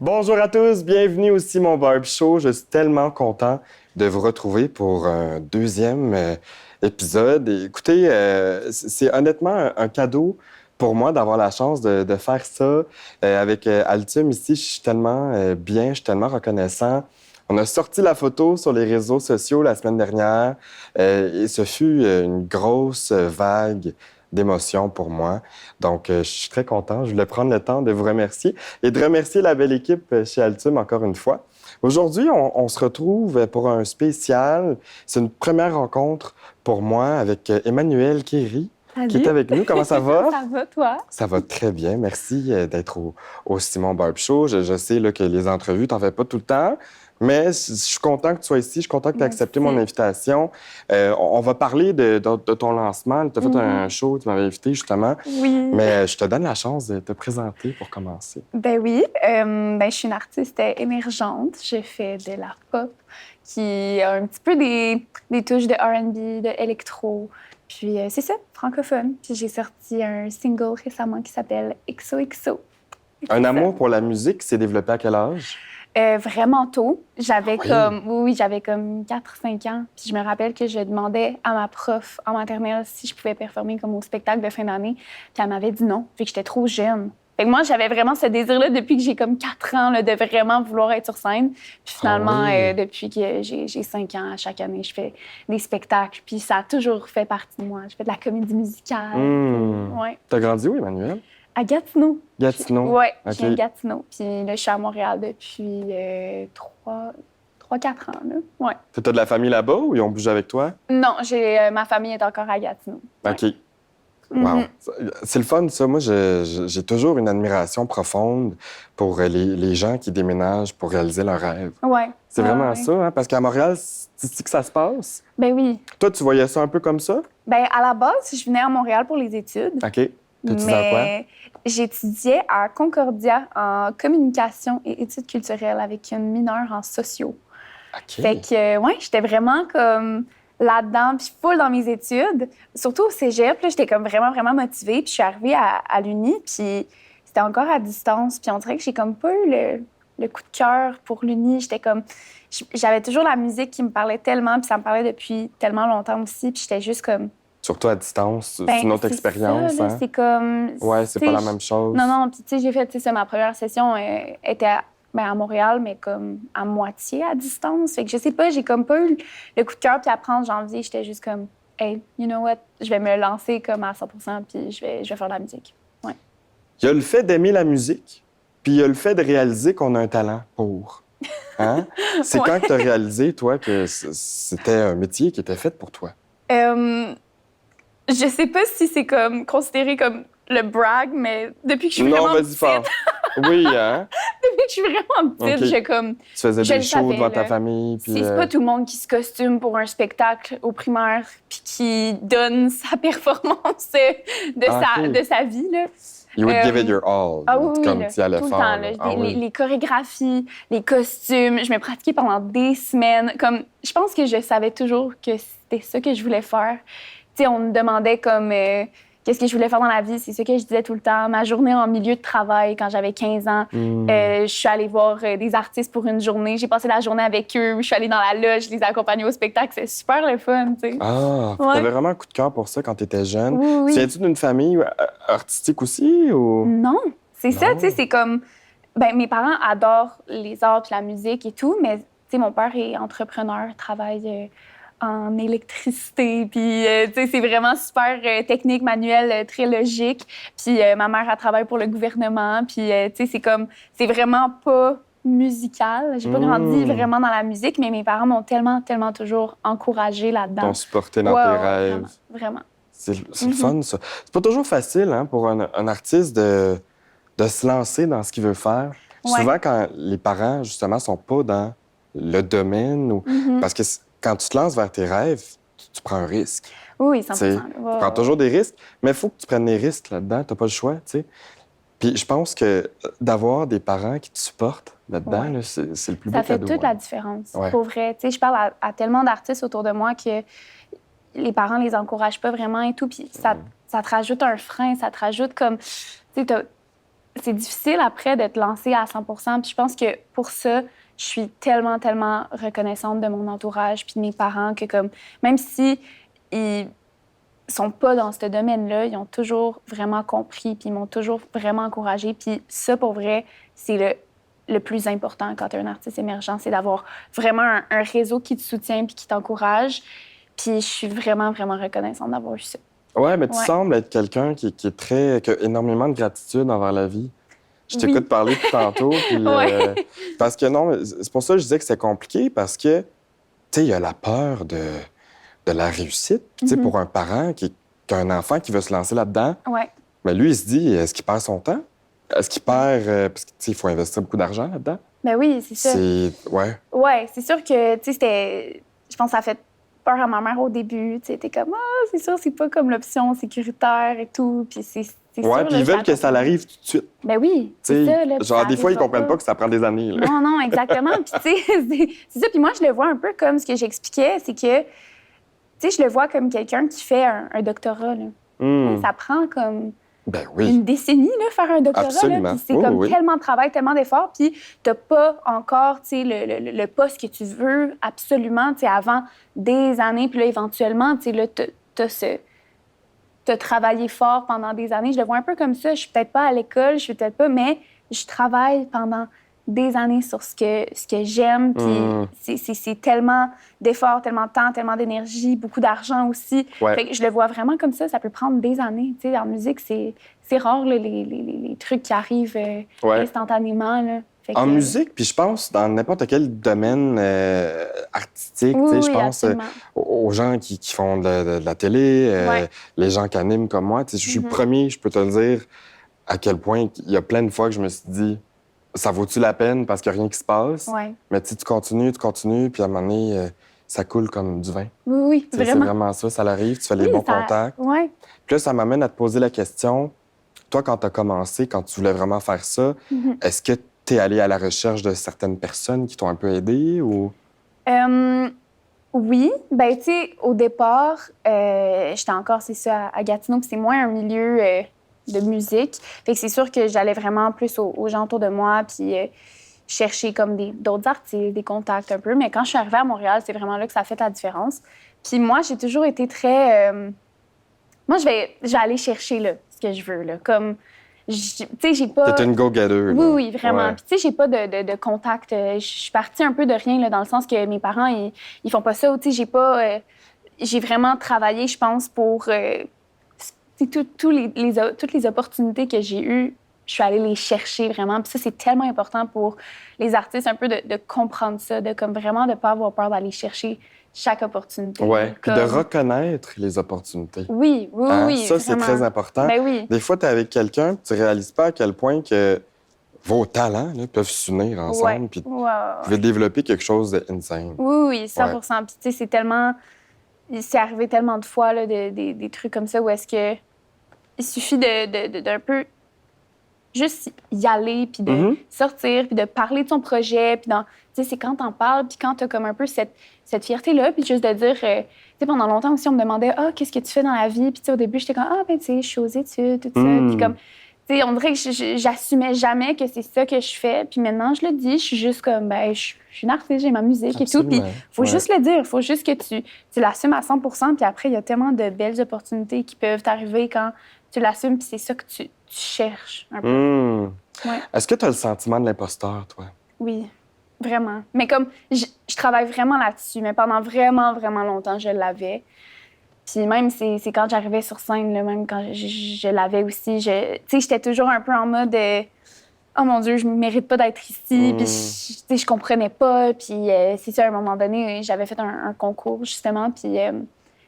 Bonjour à tous, bienvenue au Simon Barb Show. Je suis tellement content de vous retrouver pour un deuxième épisode. Et écoutez, c'est honnêtement un cadeau pour moi d'avoir la chance de faire ça avec Altum ici. Je suis tellement bien, je suis tellement reconnaissant. On a sorti la photo sur les réseaux sociaux la semaine dernière et ce fut une grosse vague d'émotions pour moi. Donc, je suis très content. Je voulais prendre le temps de vous remercier et de remercier la belle équipe chez Altum encore une fois. Aujourd'hui, on se retrouve pour un spécial. C'est une première rencontre pour moi avec Emmanuelle Kéry, qui est Salut. avec nous. Comment ça va? Ça va, toi? Ça va très bien. Merci d'être au Simon Barb Show. Je sais là, que les entrevues, t'en fais pas tout le temps, mais je suis content que tu sois ici. Je suis content que tu aies accepté mon Merci. invitation. On va parler de ton lancement. Tu as fait un show, tu m'avais invité justement. Oui. Mais je te donne la chance de te présenter pour commencer. Ben oui. Je suis une artiste émergente. Je fais de la pop qui a un petit peu des touches de R&B, de électro. Puis c'est ça, francophone. Puis j'ai sorti un single récemment qui s'appelle XOXO. Un amour pour la musique s'est développé à quel âge? Vraiment tôt. J'avais Oui. j'avais comme 4-5 ans. Puis je me rappelle que je demandais à ma prof en maternelle si je pouvais performer comme au spectacle de fin d'année. Puis elle m'avait dit non, fait que j'étais trop jeune. Fait que moi, j'avais vraiment ce désir-là depuis que j'ai comme 4 ans là, de vraiment vouloir être sur scène. Puis finalement, oui. depuis que j'ai 5 ans, à chaque année, je fais des spectacles. Puis ça a toujours fait partie de moi. Je fais de la comédie musicale. Ouais. T'as grandi où, Emmanuel? À Gatineau. Gatineau? Oui, OK. je viens de Gatineau. Puis là, je suis à Montréal depuis 3-4 ans. Là. Ouais. T'as de la famille là-bas ou ils ont bougé avec toi? Non, ma famille est encore à Gatineau. OK. Ouais. Wow. Mhm. C'est le fun, ça. Moi, j'ai toujours une admiration profonde pour les gens qui déménagent pour réaliser leurs rêves. Ouais. C'est vraiment ouais. ça, hein? Parce qu'à Montréal, c'est ici que ça se passe. Ben oui. Toi, tu voyais ça un peu comme ça? Ben à la base, je venais à Montréal pour les études. OK. T'étudiais en quoi? Mais j'étudiais à Concordia en communication et études culturelles avec une mineure en sociaux. OK. Fait que, ouais, j'étais vraiment comme là-dedans, puis full dans mes études. Surtout au cégep, là, j'étais comme vraiment, vraiment motivée. Puis je suis arrivée à l'Uni, puis c'était encore à distance. Puis on dirait que j'ai comme pas eu le coup de cœur pour l'Uni. J'étais comme... J'avais toujours la musique qui me parlait tellement, puis ça me parlait depuis tellement longtemps aussi. Puis j'étais juste comme... Surtout à distance, Ben, c'est une autre c'est expérience, ça, là, hein? c'est comme... Ouais, c'est tu pas sais, la même chose. Non, puis tu sais, j'ai fait, tu sais, ça, ma première session était à Montréal, mais comme à moitié à distance. Fait que je sais pas, j'ai comme pas eu le coup de cœur. Puis après, en janvier, j'étais juste comme, hey, you know what, je vais me lancer comme à 100%, puis je vais faire de la musique. Ouais. Il y a le fait d'aimer la musique, puis il y a le fait de réaliser qu'on a un talent pour. Hein? C'est Ouais. quand que tu as réalisé, toi, que c'était un métier qui était fait pour toi? Je sais pas si c'est comme considéré comme le brag, mais depuis que je suis Non, vraiment vas-y petite, fort. Oui, hein? depuis que je suis vraiment petite, OK. j'ai comme... Tu faisais Je des le shows savais, devant ta là. famille, puis... C'est pas tout le monde qui se costume pour un spectacle au primaire puis qui donne sa performance OK. de sa vie. Là. You would give it your all. Ah oui, Comme là, tu y allais tout le fort. temps. Là. Là. Ah oui. Les chorégraphies, les costumes, je me pratiquais pendant des semaines. Comme, je pense que je savais toujours que c'était ça que je voulais faire. Tu sais, on me demandait comme... qu'est-ce que je voulais faire dans la vie? C'est ce que je disais tout le temps. Ma journée en milieu de travail, quand j'avais 15 ans, je suis allée voir des artistes pour une journée. J'ai passé la journée avec eux. Je suis allée dans la loge, je les ai accompagnés au spectacle. C'est super le fun, tu sais. Ah, Ouais. t'avais vraiment un coup de cœur pour ça quand t'étais jeune. Oui. Viens-tu d'une famille artistique aussi, ou... Non, c'est ça, Non. tu sais, c'est comme... Ben, mes parents adorent les arts puis la musique et tout, mais, tu sais, mon père est entrepreneur, travaille... en électricité, puis tu sais, c'est vraiment super technique, manuel, très logique. Puis ma mère, elle travaille pour le gouvernement, puis tu sais, c'est vraiment pas musical. J'ai pas grandi vraiment dans la musique, mais mes parents m'ont tellement, tellement toujours encouragée là-dedans. T'ont supporté dans tes rêves. Vraiment, vraiment. C'est le fun, ça. C'est pas toujours facile, hein, pour un artiste de se lancer dans ce qu'il veut faire. Ouais. Souvent, quand les parents, justement, sont pas dans le domaine, ou... parce que quand tu te lances vers tes rêves, tu prends un risque. Oui, Tu sais, 100%. tu prends toujours des risques, mais il faut que tu prennes des risques là-dedans. T'as pas le choix, tu sais. Puis je pense que d'avoir des parents qui te supportent là-dedans, Ouais. là, c'est le plus beau Ça fait cadeau. toute la différence, Ouais. pour vrai. Tu sais, je parle à tellement d'artistes autour de moi que les parents les encouragent pas vraiment et tout, puis ça te rajoute un frein, ça te rajoute comme... Tu sais, c'est difficile après de te lancer à 100%. Puis je pense que pour ça, je suis tellement, tellement reconnaissante de mon entourage puis de mes parents que comme même si ils sont pas dans ce domaine-là, ils ont toujours vraiment compris puis ils m'ont toujours vraiment encouragée. Puis ça, pour vrai, c'est le plus important quand tu es un artiste émergent, c'est d'avoir vraiment un réseau qui te soutient puis qui t'encourage. Puis je suis vraiment, vraiment reconnaissante d'avoir eu ça. Ouais, mais tu Ouais. sembles être quelqu'un qui est très... qui a énormément de gratitude envers la vie. Je Oui. t'écoute parler depuis tantôt, puis... Ouais. parce que non, c'est pour ça que je disais que c'est compliqué, parce que, tu sais, il y a la peur de la réussite. Puis, tu sais, pour un parent qui a un enfant qui veut se lancer là-dedans, Ouais. mais lui, il se dit, est-ce qu'il perd son temps? Est-ce qu'il perd... parce que, tu sais, il faut investir beaucoup d'argent là-dedans. Ben oui, c'est ça. Ouais. Ouais, c'est sûr que, tu sais, c'était... Je pense que ça a fait peur à ma mère au début. Tu sais, t'es comme, ah, c'est sûr, c'est pas comme l'option sécuritaire et tout. Puis c'est Ouais, sûr, puis là, ils veulent que j'attends. ça l'arrive tout de suite. Ben oui, Tu c'est sais, ça, là. puis genre, ça des fois, ils arrivera comprennent pas que ça prend des années, là. Non, non, exactement. Puis, tu sais, c'est ça. Puis moi, je le vois un peu comme ce que j'expliquais, c'est que, tu sais, je le vois comme quelqu'un qui fait un doctorat, là. Hmm. Ça prend comme Ben oui. une décennie, là, faire un doctorat, là. Absolument. Puis c'est Oui, comme oui. tellement de travail, tellement d'efforts, puis t'as pas encore, tu sais, le poste que tu veux absolument, tu sais, avant des années, puis là, éventuellement, tu sais, là, t'as travaillé fort pendant des années. Je le vois un peu comme ça. Je suis peut-être pas à l'école, je suis peut-être pas, mais je travaille pendant des années sur ce que j'aime, puis c'est tellement d'efforts, tellement de temps, tellement d'énergie, beaucoup d'argent aussi. Ouais. Fait que je le vois vraiment comme ça peut prendre des années. Tu sais, en musique, c'est rare, là, les trucs qui arrivent Ouais. instantanément, là. Fait En que- musique, puis je pense dans n'importe quel domaine artistique, Oui, tu sais, je oui, pense absolument. aux gens qui font de la télé, Ouais. les gens qui animent comme moi. Tu sais, je suis le premier, je peux te le dire, à quel point il y a plein de fois que je me suis dit, ça vaut-tu la peine parce qu'il n'y a rien qui se passe? Ouais. Mais tu sais, tu continues, puis à un moment donné, ça coule comme du vin. Oui, oui, Tu sais, c'est vraiment. vraiment ça, ça l'arrive, tu fais les Oui, bons ça- contacts. Ouais. Puis là, ça m'amène à te poser la question, toi, quand tu as commencé, quand tu voulais vraiment faire ça, est-ce que tu es allé à la recherche de certaines personnes qui t'ont un peu aidé ou... Oui, ben tu sais, au départ, j'étais encore, c'est ça, à Gatineau, puis c'est moins un milieu de musique. Fait que c'est sûr que j'allais vraiment plus aux gens autour de moi, puis chercher comme d'autres artistes, des contacts un peu. Mais quand je suis arrivée à Montréal, c'est vraiment là que ça a fait la différence. Puis moi, j'ai toujours été très... moi, je vais aller chercher là, ce que je veux, là. Comme, tu sais, j'ai pas... T'es une go-getter, là. Oui, oui, vraiment. Ouais. Puis, tu sais, j'ai pas de contact. Je suis partie un peu de rien, là, dans le sens que mes parents, ils font pas ça. Tu sais, j'ai pas... j'ai vraiment travaillé, je pense, pour... tu sais, toutes les opportunités que j'ai eues, je suis allée les chercher, vraiment. Puis ça, c'est tellement important pour les artistes, un peu de comprendre ça, de comme vraiment de pas avoir peur d'aller chercher chaque opportunité. Ouais, puis de Comme- reconnaître les opportunités. Oui, oui, Hein? oui, Ça, c'est vraiment. très important. Ben oui. Des fois, tu es avec quelqu'un, puis tu réalises pas à quel point que vos talents là, peuvent s'unir ensemble, Ouais. puis Ouais, vous ouais. pouvez développer quelque chose d'insane. Oui, oui, 100 Puis, tu sais, c'est tellement... C'est arrivé tellement de fois, là, des trucs comme ça, où est-ce que... Il suffit d'un peu... Juste y aller, puis de sortir, puis de parler de son projet, puis tu sais, c'est quand t'en parles, puis quand t'as comme un peu cette fierté-là, puis juste de dire... tu sais, pendant longtemps aussi, on me demandait « Ah, qu'est-ce que tu fais dans la vie? » Puis tu sais, au début, j'étais comme « Ah, ben tu sais, je suis aux études, tout ça. » Puis comme... Tu sais, on dirait que j'assumais jamais que c'est ça que je fais. Puis maintenant, je le dis, je suis juste comme, ben, je suis une artiste, j'ai ma musique Absolument. et tout. Puis faut juste le dire, faut juste que tu l'assumes à 100 Puis après, il y a tellement de belles opportunités qui peuvent t'arriver quand tu l'assumes, puis c'est ça que tu cherches un peu. Ouais. Est-ce que tu as le sentiment de l'imposteur, toi? Oui, vraiment. Mais comme, je travaille vraiment là-dessus, mais pendant vraiment, vraiment longtemps, je l'avais. Puis même, c'est quand j'arrivais sur scène, là, même quand je l'avais aussi, tu sais, j'étais toujours un peu en mode oh mon Dieu, je ne mérite pas d'être ici. Puis tu sais, je comprenais pas. Puis c'est ça, à un moment donné, j'avais fait un concours, justement. Puis je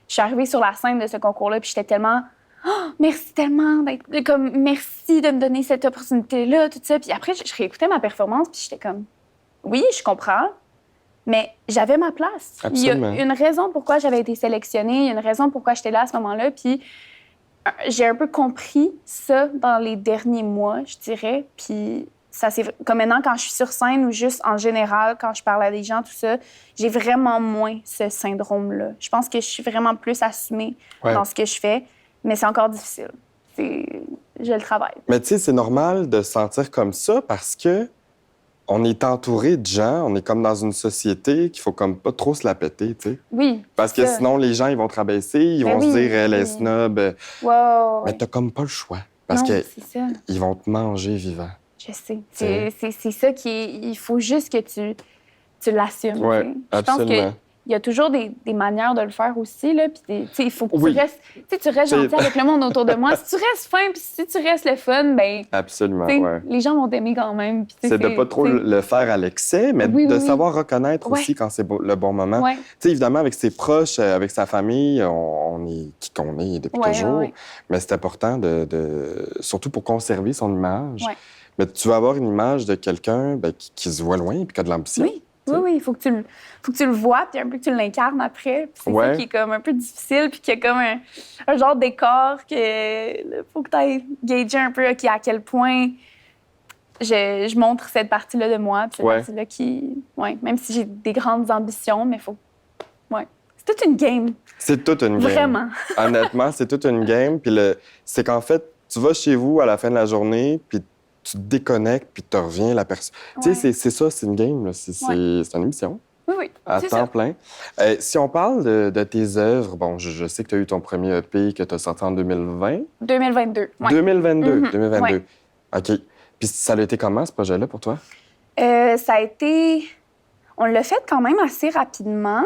suis arrivée sur la scène de ce concours-là, puis j'étais tellement oh, merci tellement d'être comme merci de me donner cette opportunité-là, tout ça. Puis après, je réécoutais ma performance, puis j'étais comme oui, je comprends. Mais j'avais ma place. Absolument. Il y a une raison pourquoi j'avais été sélectionnée, il y a une raison pourquoi j'étais là à ce moment-là. Puis j'ai un peu compris ça dans les derniers mois, je dirais. Puis ça, c'est comme maintenant, quand je suis sur scène ou juste en général, quand je parle à des gens, tout ça, j'ai vraiment moins ce syndrome-là. Je pense que je suis vraiment plus assumée dans ce que je fais, mais c'est encore difficile. je le travaille. Mais tu sais, c'est normal de se sentir comme ça parce que on est entouré de gens, on est comme dans une société qu'il faut comme pas trop se la péter, tu sais. Oui. Parce que ça. sinon, les gens, ils vont te rabaisser, ils Ben vont oui, se dire, elle est oui. snob. Ouais. Mais t'as comme pas le choix. Parce Non, que c'est ça. ils vont te manger vivant. Je sais. T'sais. C'est ça qui est... Il faut juste que tu l'assumes. Ouais, t'sais. Je pense absolument. qu'il y a toujours des manières de le faire aussi. Là, puis il faut que Oui. tu restes C'est- gentil avec le monde autour de moi. Si tu restes fin puis si tu restes le fun, ben Absolument, t'sais, ouais. les gens vont t'aimer quand même. Puis, C'est de pas trop t'sais, le faire à l'excès, mais Oui, de oui, oui. savoir reconnaître Ouais. aussi quand c'est le bon moment. Ouais. Tu sais, évidemment, avec ses proches, avec sa famille, on est qui qu'on est depuis Ouais, toujours. ouais. Mais c'est important surtout pour conserver son image. Ouais. Mais tu vas avoir une image de quelqu'un qui se voit loin et qui a de l'ambition. Oui. Oui, il faut que tu le vois, puis un peu que tu l'incarnes après. Puis c'est Ouais. ça qui est comme un peu difficile, puis qu'il y a comme un genre de décor que faut que tu ailles gager un peu à quel point je montre cette partie-là de moi, puis cette Ouais. partie-là qui... Ouais, même si j'ai des grandes ambitions, mais faut... Ouais. C'est toute une game. C'est toute une game. Vraiment. Honnêtement, c'est toute une game. Puis c'est qu'en fait, tu vas chez vous à la fin de la journée, puis tu te déconnectes, puis tu reviens la personne. Ouais. Tu sais, c'est ça, c'est une game. Là. C'est une émission. Oui, À c'est temps ça. plein. Si on parle de tes œuvres, bon, je sais que tu as eu ton premier EP que tu as sorti en 2020. 2022, ouais. 2022. Mhm, 2022. ouais. OK. Puis ça a été comment, ce projet-là, pour toi? Ça a été... On l'a fait quand même assez rapidement.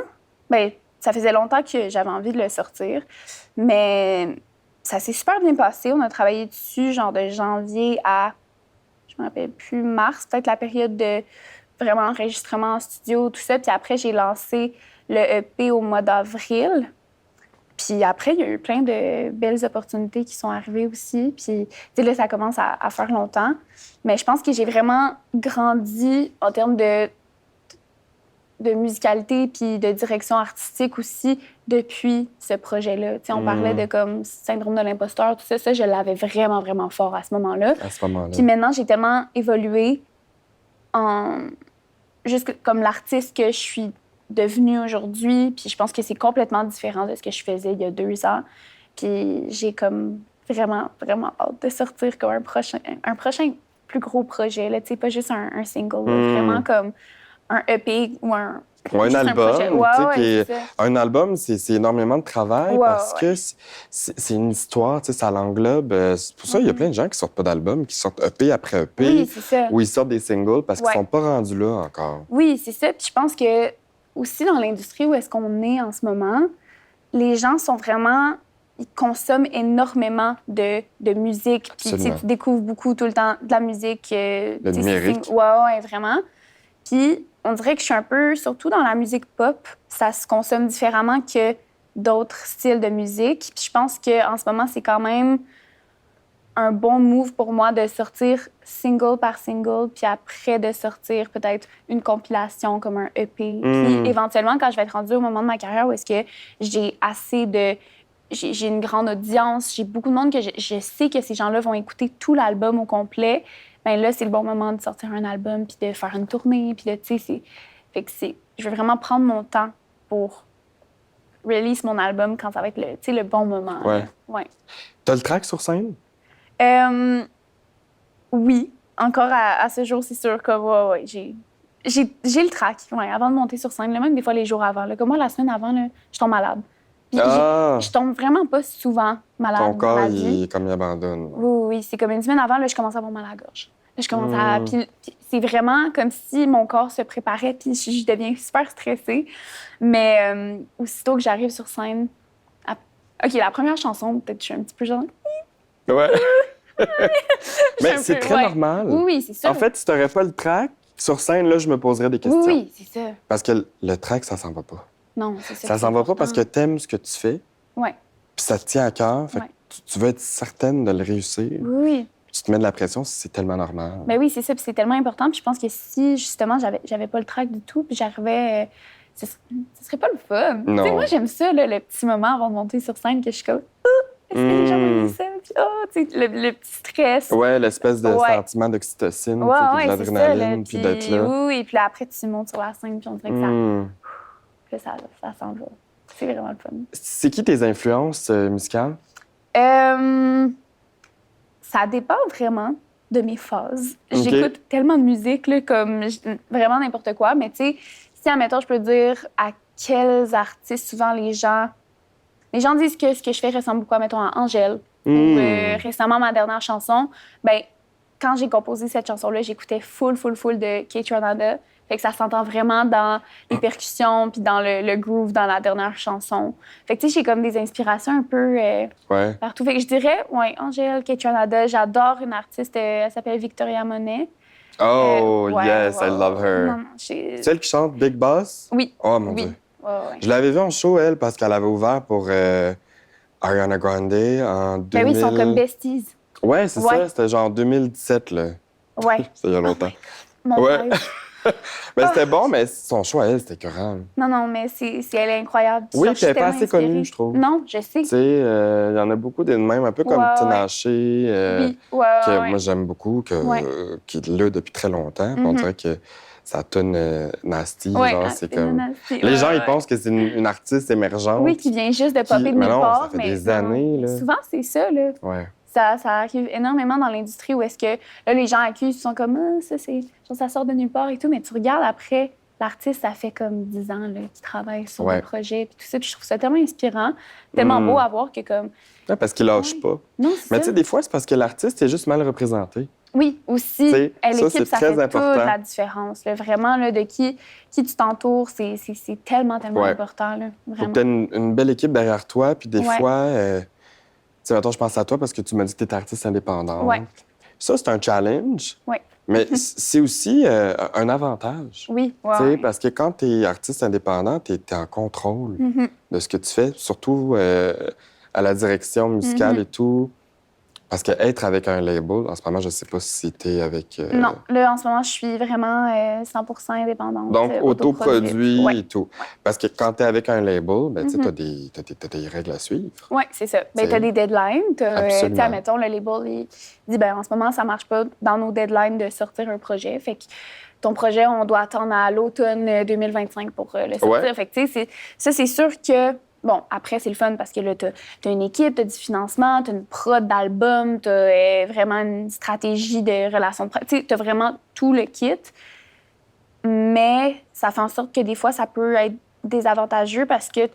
Bien, ça faisait longtemps que j'avais envie de le sortir, mais ça s'est super bien passé. On a travaillé dessus, genre de janvier à, je me rappelle plus, mars, peut-être la période de vraiment enregistrement en studio, tout ça. Puis après, j'ai lancé le EP au mois d'avril. Puis après, il y a eu plein de belles opportunités qui sont arrivées aussi. Puis, tu sais, là, ça commence à faire longtemps. Mais je pense que j'ai vraiment grandi en termes de musicalité puis de direction artistique aussi depuis ce projet-là. Tu sais, on parlait de comme syndrome de l'imposteur, tout ça. Ça, je l'avais vraiment, vraiment fort à ce moment-là. À ce moment-là. Puis maintenant, j'ai tellement évolué en... juste comme l'artiste que je suis devenue aujourd'hui. Puis je pense que c'est complètement différent de ce que je faisais il y a 2 ans. Puis j'ai comme vraiment, vraiment hâte de sortir comme un prochain plus gros projet. Là, tu sais, pas juste un single, là, vraiment comme un EP ou un... Ou un juste album, projet. tu sais, qui est- c'est ça. un album, c'est énormément de travail Ouais, parce ouais. que c'est une histoire, tu sais, ça l'englobe. C'est pour ça qu'il y a plein de gens qui sortent pas d'albums, qui sortent EP après EP, Oui, c'est ça. ou ils sortent des singles parce qu'ils Ouais. sont pas rendus là encore. Oui, c'est ça. Puis je pense que aussi dans l'industrie où est-ce qu'on est en ce moment, les gens sont vraiment... Ils consomment énormément de musique. Puis tu sais, Absolument. tu découvres beaucoup tout le temps de la musique. Le tu sais, numérique. Ouais, vraiment. Puis on dirait que je suis un peu... Surtout dans la musique pop, ça se consomme différemment que d'autres styles de musique. Puis je pense qu'en ce moment, c'est quand même un bon move pour moi de sortir single par single, puis après de sortir peut-être une compilation comme un EP. Puis éventuellement, quand je vais être rendue au moment de ma carrière où est-ce que j'ai assez de... J'ai une grande audience, j'ai beaucoup de monde que je sais que ces gens-là vont écouter tout l'album au complet, bien là, c'est le bon moment de sortir un album, puis de faire une tournée, puis de, tu sais, fait que je veux vraiment prendre mon temps pour release mon album quand ça va être le, tu sais, le bon moment. Ouais. Là. Ouais. T'as le track sur scène? Oui, encore à ce jour, c'est sûr que ouais, j'ai le track, ouais, avant de monter sur scène, là, même des fois les jours avant. Là, comme moi, la semaine avant, là, je tombe malade. Puis je tombe vraiment pas souvent malade Ton dans corps, ma vie. il, comme il abandonne. Oui, c'est comme une semaine avant, là, je commence à avoir mal à la gorge. Là, je commence à... Puis c'est vraiment comme si mon corps se préparait, puis je deviens super stressée. Mais aussitôt que j'arrive sur scène... OK, la première chanson, peut-être je suis un petit peu genre... Ouais. Mais un c'est peu, très ouais. normal. Oui, c'est sûr. En fait, si t'aurais pas le track, sur scène, là, je me poserais des questions. Oui, c'est ça. Parce que le track, ça s'en va pas. Non, c'est ça. Ça s'en va pas parce que t'aimes ce que tu fais, Oui, puis ça te tient à cœur. Fait que Ouais. tu veux être certaine de le réussir. oui. Tu te mets de la pression, c'est tellement normal. Ben oui, c'est ça, puis c'est tellement important. Puis je pense que si, justement, j'avais pas le track du tout, puis j'arrivais... ce serait pas le fun. Non. Tu sais, moi, j'aime ça, là, le petit moment avant de monter sur scène, que je suis comme... Est-ce que les gens vont aimer ça? Puis, tu sais, le petit stress. Ouais, l'espèce de Ouais. sentiment d'oxytocine, Ouais, puis de ouais, c'est ça, là. l'adrénaline, puis d'être là. Oui, puis là, après, tu montes sur la scène, puis on dirait que puis là, ça s'en va. C'est vraiment le fun. C'est qui tes influences musicales? Ça Ça dépend vraiment de mes phases. OK. J'écoute tellement de musique, là, comme vraiment n'importe quoi. Mais tu sais, si, admettons, je peux dire à quels artistes, souvent, les gens disent que ce que je fais ressemble beaucoup, mettons, à Angèle. Ou récemment, ma dernière chanson, ben quand j'ai composé cette chanson-là, j'écoutais full de Kaytranada. Fait que ça s'entend vraiment dans les percussions puis dans le groove dans la dernière chanson. Fait que tu sais, j'ai comme des inspirations un peu partout. Fait que je dirais, ouais, Angèle, Kaytranada. J'adore une artiste, elle s'appelle Victoria Monet. Oh, Ouais, yes, ouais, I love her. Non, Celle qui chante Big Boss? Oui. Oh, mon Oui. Dieu. Ouais. Je l'avais vue en show, elle, parce qu'elle avait ouvert pour Ariana Grande en 2000... Ben oui, ils sont comme besties. Ouais, c'est Ouais. ça. C'était genre 2017, là. Ouais. C'était il y a longtemps. Mon Ouais. rêve. Ben, c'était bon, mais son show à elle, c'était écœurant. Non, mais elle est incroyable. Oui, Je puis suis elle est pas tellement assez inspirée. connue, je trouve. Non, je sais. Tu sais, il y en a beaucoup de même, un peu comme Ouais, Tinashe, Oui, que ouais. moi j'aime beaucoup, qui est là depuis très longtemps. Puis on dirait que sa tune Nasty, genre, c'est comme... Nasty. Les gens, ils Ouais. pensent que c'est une artiste émergente. Oui, qui vient juste de popper de mais nulle non, part. ça fait mais des non. années, là. Souvent, c'est ça, là. Ouais. Ça arrive énormément dans l'industrie où est-ce que là, les gens accusent, ils sont comme ça sort de nulle part et tout, mais tu regardes après, l'artiste, ça fait comme 10 ans là, qu'il travaille sur le projet puis tout ça, puis je trouve ça tellement inspirant, tellement beau à voir que comme... Ouais, parce qu'il lâche pas. Non, c'est Mais ça. tu sais, des fois, c'est parce que l'artiste est juste mal représenté. Oui, aussi. T'sais, L'équipe, c'est ça très fait important. toute la différence. Là. Vraiment, là, de qui tu t'entoures, c'est tellement important. Là. Faut Vraiment. que tu aies une belle équipe derrière toi, puis des fois, tu sais, attends, je pense à toi parce que tu m'as dit que tu étais artiste indépendante. Ouais. Ça, c'est un challenge, Ouais. mais c'est aussi un avantage. Oui, Tu sais, parce que quand tu es artiste indépendant, tu es en contrôle de ce que tu fais, surtout à la direction musicale et tout. Parce qu'être avec un label, en ce moment, je sais pas si tu es avec... Non, là, en ce moment, je suis vraiment 100% indépendante. Donc, autoproduit et tout. Ouais. Parce que quand tu es avec un label, ben, tu as des règles à suivre. Oui, c'est ça. Ben, tu as des deadlines. Absolument. Mettons, le label, il dit, ben, en ce moment, ça marche pas dans nos deadlines de sortir un projet. Fait que ton projet, on doit attendre à l'automne 2025 pour le sortir. Ouais. Fait que, tu sais, ça, c'est sûr que... Bon, après, c'est le fun parce que là, t'as une équipe, t'as du financement, t'as une prod d'album, t'as vraiment une stratégie de relations de prod. Tu sais, t'as vraiment tout le kit. Mais ça fait en sorte que des fois, ça peut être désavantageux parce que, tu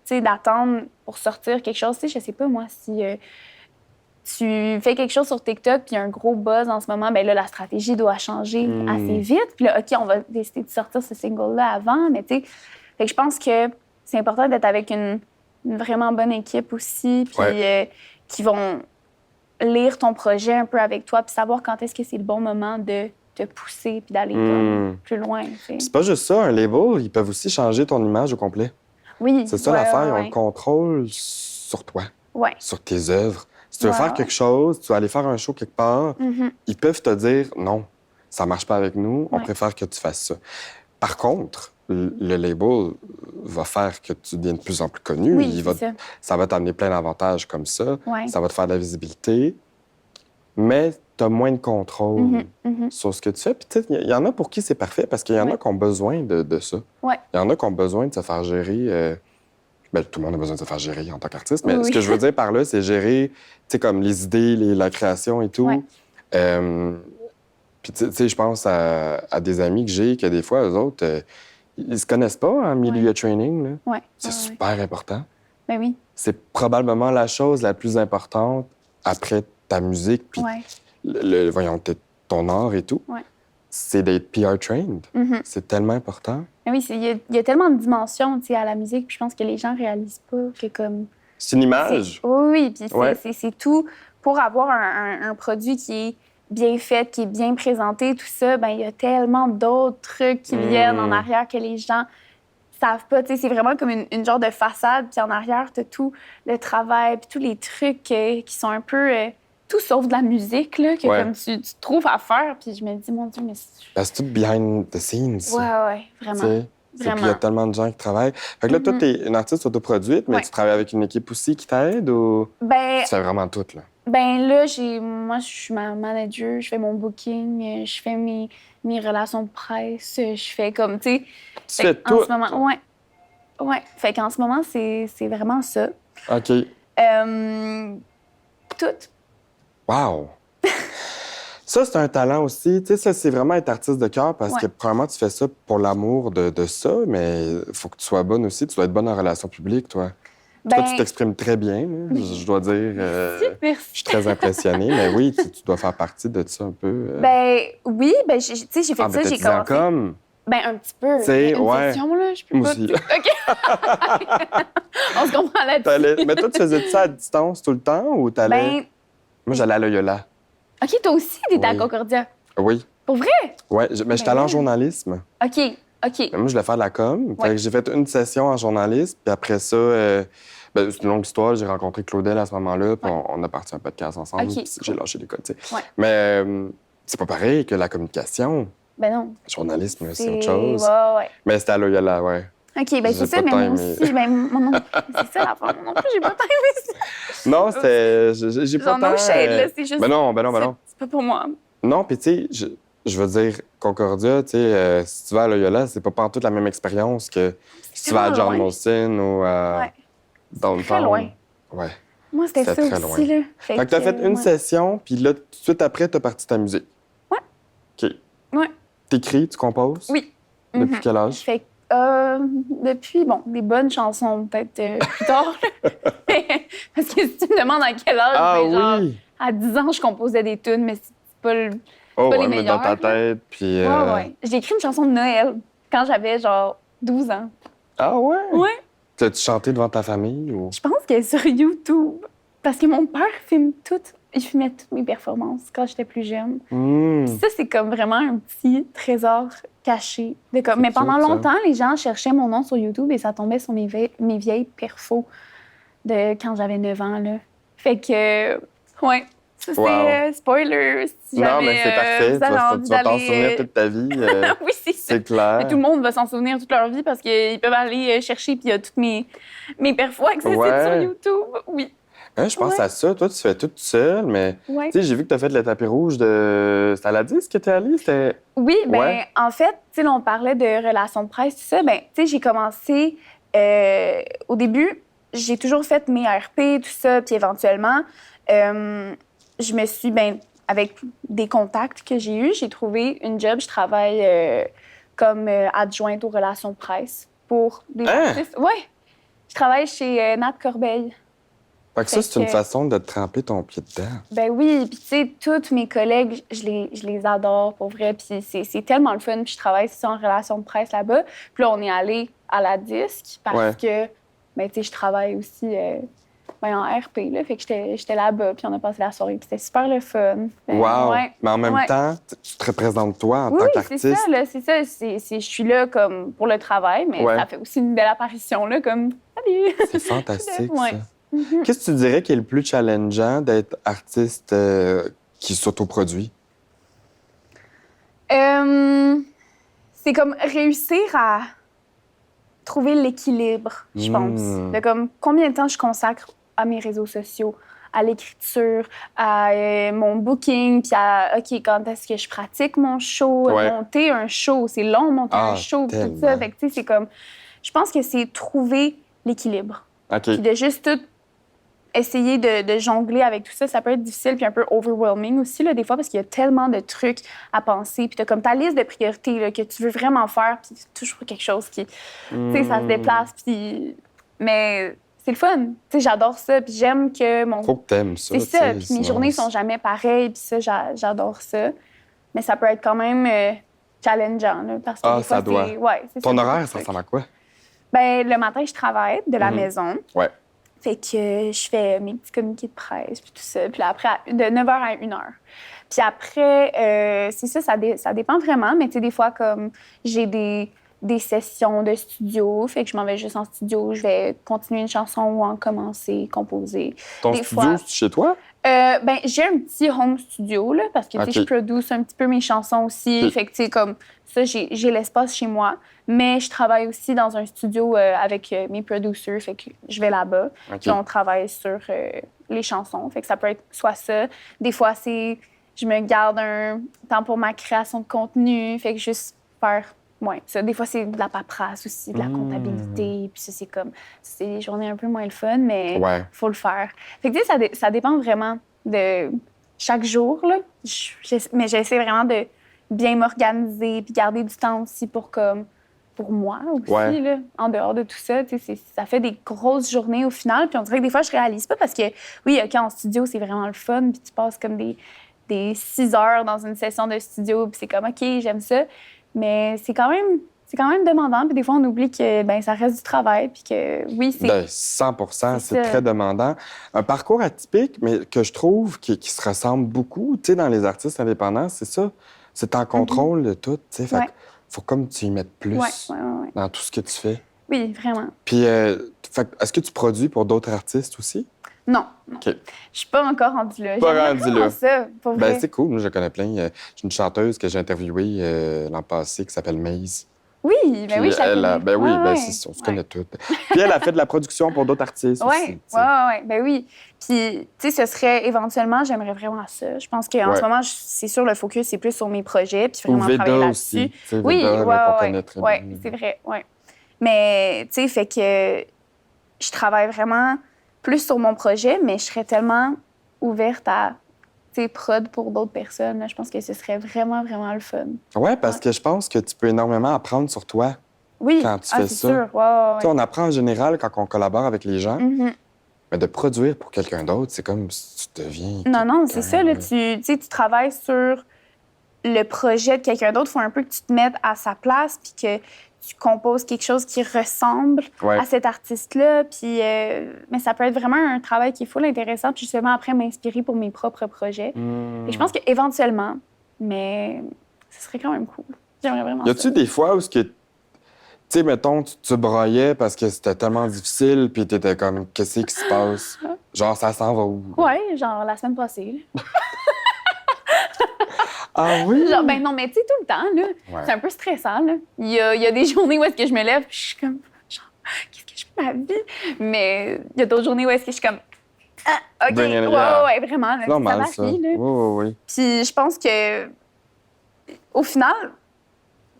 sais, d'attendre pour sortir quelque chose, tu sais, je sais pas, moi, si tu fais quelque chose sur TikTok puis il y a un gros buzz en ce moment, bien là, la stratégie doit changer assez vite. Puis là, OK, on va décider de sortir ce single-là avant, mais tu sais, fait que je pense que c'est important d'être avec une vraiment bonne équipe aussi, puis qui vont lire ton projet un peu avec toi, puis savoir quand est-ce que c'est le bon moment de te pousser puis d'aller comme plus loin. C'est pas juste ça, un label, ils peuvent aussi changer ton image au complet. Oui. C'est ça l'affaire, ils ont le contrôle sur toi, sur tes œuvres. Si tu veux faire quelque chose, tu vas aller faire un show quelque part, ils peuvent te dire non, ça marche pas avec nous, on préfère que tu fasses ça. Par contre, le label va faire que tu deviennes de plus en plus connu. Oui, ça va t'amener plein d'avantages comme ça. Ouais. Ça va te faire de la visibilité. Mais tu as moins de contrôle sur ce que tu fais. Puis, tu sais, il y en a pour qui c'est parfait parce qu'il y en a qui ont besoin de ça. Ouais. Il y en a qui ont besoin de se faire gérer. Ben, tout le monde a besoin de se faire gérer en tant qu'artiste. Mais ce que je veux dire par là, c'est gérer, tu sais, comme les idées, la création et tout. Puis, tu sais, je pense à des amis que j'ai, que des fois, eux autres, ils se connaissent pas en milieu de training. Là. Ouais. C'est super important. Ben oui. C'est probablement la chose la plus importante après ta musique, puis voyons, ton art et tout. Ouais. C'est d'être PR trained. C'est tellement important. Ben oui, il y a tellement de dimensions à la musique, puis je pense que les gens réalisent pas que comme... C'est une image. Oui, puis c'est tout. Pour avoir un produit qui est bien fait, qui est bien présenté, tout ça, ben il y a tellement d'autres trucs qui viennent en arrière que les gens savent pas. Tu sais, c'est vraiment comme une genre de façade, puis en arrière, t'as tout le travail, puis tous les trucs qui sont un peu... tout sauf de la musique, là, que comme tu trouves à faire, puis je me dis, mon Dieu, mais... C'est tout behind the scenes. Ouais, vraiment. Puis il y a tellement de gens qui travaillent. Fait que là, toi, t'es une artiste autoproduite, mais tu travailles avec une équipe aussi qui t'aide ou... Ben... Tu fais vraiment tout, là? Ben là, moi, je suis ma manager, je fais mon booking, je fais mes relations de presse, je fais comme, tu sais... Tu fais tout? En ce moment, ouais. Fait qu'en ce moment, c'est vraiment ça. OK. Tout. Wow! Ça, c'est un talent aussi. Tu sais, ça, c'est vraiment être artiste de cœur parce que, Ouais. probablement, tu fais ça pour l'amour de ça, mais il faut que tu sois bonne aussi. Tu dois être bonne en relations publiques, toi. Toi, tu Ben, t'exprimes très bien, là. Je dois dire. Je merci. suis très impressionnée, mais oui, tu dois faire partie de ça un peu. Ben, oui, ben, tu sais, j'ai fait Ah, ça, ben, t'as j'ai 10 ans commencé. comme. Ben, un petit peu. Tu sais, Une ouais. session, là, je peux Moi pas. aussi. OK. On se comprend là-dessus. Mais toi, tu faisais ça à distance tout le temps ou t'allais. Ben, Moi, j'allais à Loyola. OK, toi aussi, t'étais à Oui. Concordia. Oui. Pour vrai? Ouais, mais j'étais allé en journalisme. OK, OK. Mais moi, je voulais faire de la com. Fait Ouais. que j'ai fait une session en journalisme, puis après ça, ben, c'est une longue histoire. J'ai rencontré Claudel à ce moment-là, puis Ouais. on a parti un podcast ensemble, OK, puis j'ai cool. lâché l'école, tu sais. Ouais. Mais c'est pas pareil que la communication. Ben non. Le journalisme, c'est autre chose. Ouais. Mais c'était à Loyola, ouais. OK, ben J'ai c'est ça, pas mais tant moi aimé. aussi, ben moi non plus. C'est ça l'affaire. Moi non plus, j'ai pas tant aimé ça. Non, c'était. J'ai pas Genre, tant. no shade, là, c'est juste. Ben non. C'est pas pour moi. Non, puis tu sais, je veux dire, Concordia, tu sais, si tu vas à Loyola, c'est pas partout la même expérience que si tu vas à tellement John loin. Molson ou à Ouais. Downtown. Très loin. Ouais. Moi, c'était ça C'était très aussi, loin. là. Fait que t'as fait une ouais. session, puis là, tout de suite après, t'as parti ta musique. Ouais. OK. Ouais. T'écris, tu composes? Oui. Depuis Mhm. quel âge? Fait que, depuis, bon, des bonnes chansons, peut-être plus tard. là. Parce que si tu me demandes à quel âge, Ah ben, genre, oui! à 10 ans, je composais des tunes, mais c'est pas le. Oh, pas ouais, les mais dans ta meilleurs, là. tête, puis... Ouais. J'ai écrit une chanson de Noël quand j'avais genre 12 ans. Ah ouais? Ouais. T'as-tu chanté devant ta famille ou... Je pense qu'elle est sur YouTube. Parce que mon père il filmait toutes mes performances quand j'étais plus jeune. Hmm. Puis ça, c'est comme vraiment un petit trésor caché. Mais pendant cute, ça. longtemps, les gens cherchaient mon nom sur YouTube et ça tombait sur mes vieilles perfos de quand j'avais 9 ans. Là. Fait que, ouais, ça c'est Wow. spoiler. Si Non, jamais, mais c'est parfait. vous avez envie Tu vas t'en d'aller, souvenir toute ta vie. oui, c'est ça. C'est clair. Mais tout le monde va s'en souvenir toute leur vie parce qu'ils peuvent aller chercher, puis il y a toutes mes perfos accessibles Ouais. sur YouTube. Oui. Hein, je pense Ouais. à ça. Toi, tu fais tout seul, mais... Ouais. Tu sais, j'ai vu que t'as fait le tapis rouge de... C'était à la disque que t'es allé? C'était... Oui, ben Ouais. en fait, tu sais, là, on parlait de relations de presse, tout ça. Ben, tu sais, j'ai commencé au début, j'ai toujours fait mes RP, tout ça, puis éventuellement, je me suis, ben, avec des contacts que j'ai eus, j'ai trouvé une job. Je travaille comme adjointe aux relations de presse pour des Hein? artistes. Ouais, je travaille chez Nat Corbeil. Fait que ça, c'est une que- façon de te tremper ton pied dedans. Ben oui, puis tu sais, tous mes collègues, je les adore pour vrai, puis c'est tellement le fun, puis je travaille aussi en relation de presse là-bas. Puis là, on est allé à la disque parce Ouais. que, ben tu sais, je travaille aussi en RP, là, fait que j'étais là-bas, puis on a passé la soirée, puis c'était super le fun. Ben, Wow! ouais. Mais en même Ouais. temps, tu te représentes toi en Oui, tant oui, qu'artiste. c'est ça, là, c'est ça. Je suis là comme pour le travail, mais Ouais. ça fait aussi une belle apparition, là, comme « Salut! » C'est fantastique, Ouais. ça. Qu'est-ce que tu dirais qui est le plus challengeant d'être artiste qui s'autoproduit? C'est comme réussir à trouver l'équilibre, je pense. De comme combien de temps je consacre à mes réseaux sociaux, à l'écriture, à mon booking, puis à OK, quand est-ce que je pratique mon show, Ouais. monter un show, c'est long monter Ah, un show, puis tout tellement. ça. Fait que tu sais, c'est comme je pense que c'est trouver l'équilibre. OK. Puis de juste tout essayer de jongler avec tout ça, ça peut être difficile puis un peu overwhelming aussi, là, des fois, parce qu'il y a tellement de trucs à penser. Puis t'as comme ta liste de priorités là, que tu veux vraiment faire, puis c'est toujours quelque chose qui, tu sais, ça se déplace. Puis... Mais c'est le fun. Tu sais, j'adore ça, puis j'aime que mon... Faut que t'aimes ça. C'est ça, tu sais, puis sinon, mes journées sont jamais pareilles, puis ça, j'adore ça. Mais ça peut être quand même challengeant, là, parce que Ah, des fois, ça doit. c'est Ton ça, horaire, beaucoup ça de ressemble à quoi? Ben, le matin, je travaille de la maison. Ouais. Fait que je fais mes petits communiqués de presse, puis tout ça. Puis là, après, de 9h à 1h. Puis après, c'est ça, ça dépend vraiment. Mais tu sais, des fois, comme j'ai des sessions de studio, fait que je m'en vais juste en studio, je vais continuer une chanson ou en commencer, composer. Ton Des studio, fois- c'est chez toi? Ben, j'ai un petit home studio, là, parce que, tu sais, Ok. je produce un petit peu mes chansons aussi. Ok. Fait que, tu sais, comme ça, j'ai l'espace chez moi. Mais je travaille aussi dans un studio avec mes producers, fait que je vais là-bas. OK. Puis on travaille sur les chansons. Fait que ça peut être soit ça. Des fois, je me garde un temps pour ma création de contenu. Fait que juste faire... Ouais, ça. Des fois, c'est de la paperasse aussi, de la comptabilité. Puis ça, c'est des journées un peu moins le fun, mais Ouais. faut le faire. Fait que, tu sais, ça dépend vraiment de chaque jour, là. Mais j'essaie vraiment de bien m'organiser puis garder du temps aussi pour moi aussi, là, en dehors de tout ça. Ça fait des grosses journées au final. Puis on dirait que des fois, je réalise pas parce que, oui, OK, en studio, c'est vraiment le fun. Puis tu passes comme des 6 heures dans une session de studio. Puis c'est comme, OK, j'aime ça. Mais c'est quand même demandant. Puis des fois, on oublie que ça reste du travail. Puis que, oui, c'est... Ben, 100 c'est ça. très demandant. Un parcours atypique, mais que je trouve qui se ressemble beaucoup, tu sais, dans les artistes indépendants, c'est ça. C'est en contrôle de tout, tu sais. Fait Ouais. que faut comme tu y mettes plus Ouais. dans tout ce que tu fais. Oui, vraiment. Puis, est-ce que tu produis pour d'autres artistes aussi? Non. OK. Je suis pas encore rendue là. Pas J'aimerais rendue vraiment là. ça, pour vrai. Ben, c'est cool. Moi, je connais plein. J'ai une chanteuse que j'ai interviewée l'an passé qui s'appelle Maze. Oui, Puis ben oui, je la connais. ben oui, Ouais. c'est ça, on se connaît toutes. Puis elle a fait de la production pour d'autres artistes aussi. Oui, tu sais. ben oui. Puis, tu sais, ce serait éventuellement, j'aimerais vraiment ça. Je pense qu'en Ouais. ce moment, c'est sûr, le focus, c'est plus sur mes projets, puis Ou vraiment Veda travailler aussi. là-dessus. Tu sais, Oui, Veda, là, qu'on connaît très ouais, bien. c'est vrai, ouais. Mais, tu sais, fait que je travaille vraiment plus sur mon projet, mais je serais tellement ouverte à, tu sais, prod pour d'autres personnes. Là. Je pense que ce serait vraiment, vraiment le fun. Ouais, parce que je pense que tu peux énormément apprendre sur toi Oui, quand tu fais c'est ça. sûr. Tu sais, on apprend en général quand on collabore avec les gens, Mhm. mais de produire pour quelqu'un d'autre, c'est comme si tu deviens. Non, c'est ça. Là, là. tu sais, tu travailles sur le projet de quelqu'un d'autre. Il faut un peu que tu te mettes à sa place puis que tu composes quelque chose qui ressemble Ouais. à cet artiste-là. Puis, mais ça peut être vraiment un travail qui est full intéressant. Puis justement, après, m'inspirer pour mes propres projets. Hmm. Et je pense qu'éventuellement, mais ce serait quand même cool. J'aimerais vraiment Y a-tu ça. des fois où ce que. Tu sais, mettons, tu broyais parce que c'était tellement difficile, puis t'étais comme, qu'est-ce qui se passe? Genre, ça s'en va où? Ouais, genre la semaine passée. Là. Ah oui? Genre, ben non, mais tu sais, tout le temps, là, Ouais. c'est un peu stressant, là. Il y a des journées où est-ce que je me lève, puis je suis comme, genre, qu'est-ce que je fais de ma vie? Mais il y a d'autres journées où est-ce que je suis comme, ah, OK, Bring it, ouais, yeah. ouais, vraiment, là, C'est normal, ça varie, là. Oui. Puis je pense que, au final,